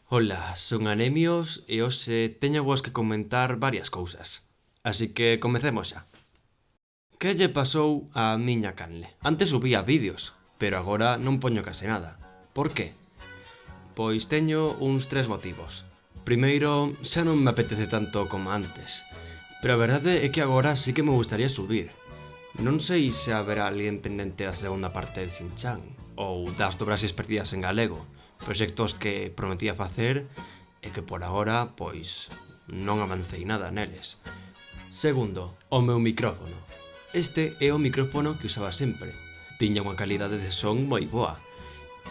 Ola, son Anemios e hoxe teño vos que comentar varias cousas. Así que comecemos xa. Que lle pasou á miña canle? Antes subía vídeos, pero agora non poño case nada. Por que? Pois teño uns 3 motivos. Primeiro, xa non me apetece tanto como antes. Pero a verdade é que agora sí que me gustaría subir. Non sei se haberá alguén pendente da segunda parte del Shin-chan ou das dobraxes perdidas en galego, proxectos que prometía facer e que por agora, pois, non avancei nada neles. Segundo, o meu micrófono. Este é o micrófono que usaba sempre. Tiña unha calidade de son moi boa.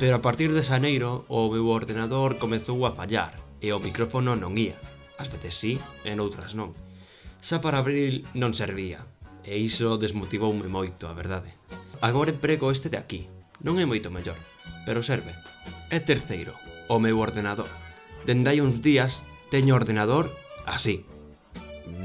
Pero a partir de xaneiro, o meu ordenador comezou a fallar e o micrófono non ía. Ás veces sí, e noutras non. Xa para abril non servía, e iso desmotivoume moito, a verdade. Agora emprego este de aquí. Non é moito mellor, pero serve. E terceiro, o meu ordenador. Dende hai uns días teño o ordenador así.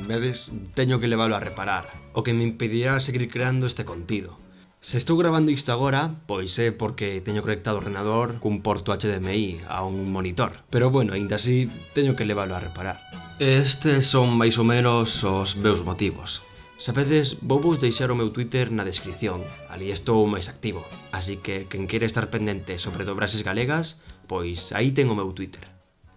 Vedes, teño que leválo a reparar, o que me impedirá seguir creando este contido. Se estou grabando isto agora, pois é porque teño conectado o ordenador cun porto HDMI a un monitor. Pero bueno, aínda así, teño que leválo a reparar. Estes son máis ou menos os meus motivos. Sabedes, vou vos deixar o meu Twitter na descripción, ali estou máis activo. Así que quen quere estar pendente sobre dobraxes galegas, pois aí ten o meu Twitter.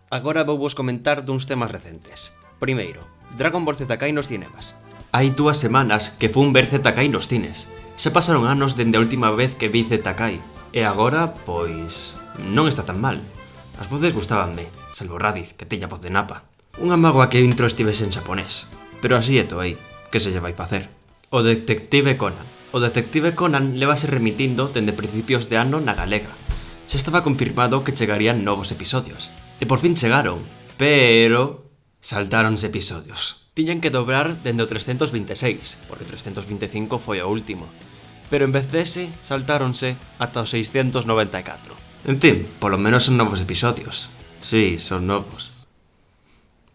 Agora vou vos comentar duns temas recentes. Primeiro, Dragon Ball Z Kai nos cinemas. Hai 2 semanas que fun ver Z Kai nos cines. Xa pasaron anos dende a última vez que vi Z Kai. E agora, pois, non está tan mal. As voces gustabanme, salvo Raditz, que teña voz de napa. Unha mágoa que o intro estivese en xaponés. Pero así é toei. Que se lle vai facer? O Detective Conan. O Detective Conan levase remitindo dende principios de ano na galega. Xa estaba confirmado que chegarían novos episodios. E por fin chegaron. Pero saltáronse episodios. Tiñan que dobrar dende o 326, porque o 325 foi o último. Pero en vez dese, saltáronse ata o 694. En fin, polo menos son novos episodios. Sí, son novos.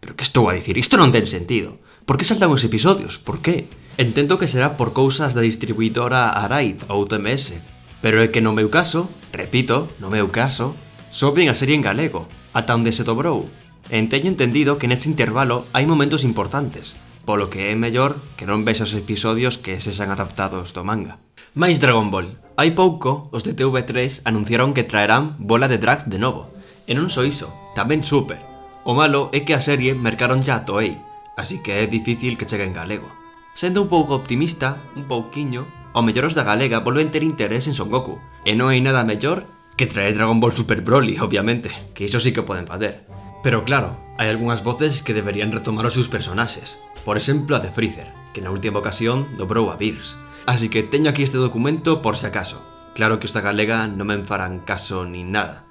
Pero que estou a dicir? Isto non ten sentido. Por que saltan os episodios? Por que? Entendo que será por cousas da distribuidora Araid ou TMS. Pero é que no meu caso, repito, no meu caso, só vin a serie en galego, ata onde se dobrou. E teño entendido que nese intervalo hai momentos importantes, polo que é mellor que non vexas os episodios que sexan adaptados do manga. Mais Dragon Ball. Hai pouco, os de TV3 anunciaron que traerán Bola de Drag de novo. E non só iso, tamén Super. O malo é que a serie mercaron xa a Toei, así que é difícil que chegue en galego. Sendo un pouco optimista, un pouquiño, ao mellor os da galega volven ter interés en Son Goku. E non hai nada mellor que traer Dragon Ball Super Broly, obviamente, que iso sí que poden facer. Pero claro, hai algunhas voces que deberían retomar os seus personaxes. Por exemplo, a de Freezer, que na última ocasión dobrou a Bills. Así que teño aquí este documento por si acaso. Claro que os da galega non me farán caso nin nada.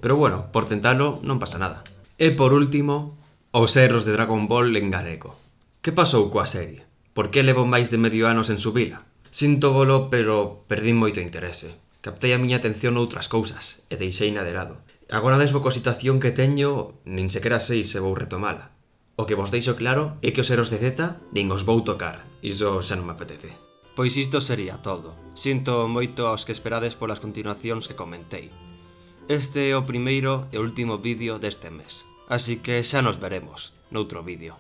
Pero bueno, por tentalo non pasa nada. E por último, os erros de Dragon Ball en galego. Que pasou coa serie? Por que levou máis de medio ano sen subila? Sinto volo, pero perdín moito interese. Captei a miña atención noutras cousas e deixei de lado. Agora mesmo coa situación que teño, nin sequera sei se vou retomala. O que vos deixo claro é que os erros de Z nin os vou tocar. Iso xa non me apetece. Pois isto sería todo. Sinto moito aos que esperades polas continuacións que comentei. Este é o primeiro e último vídeo deste mes. Así que xa nos veremos noutro vídeo.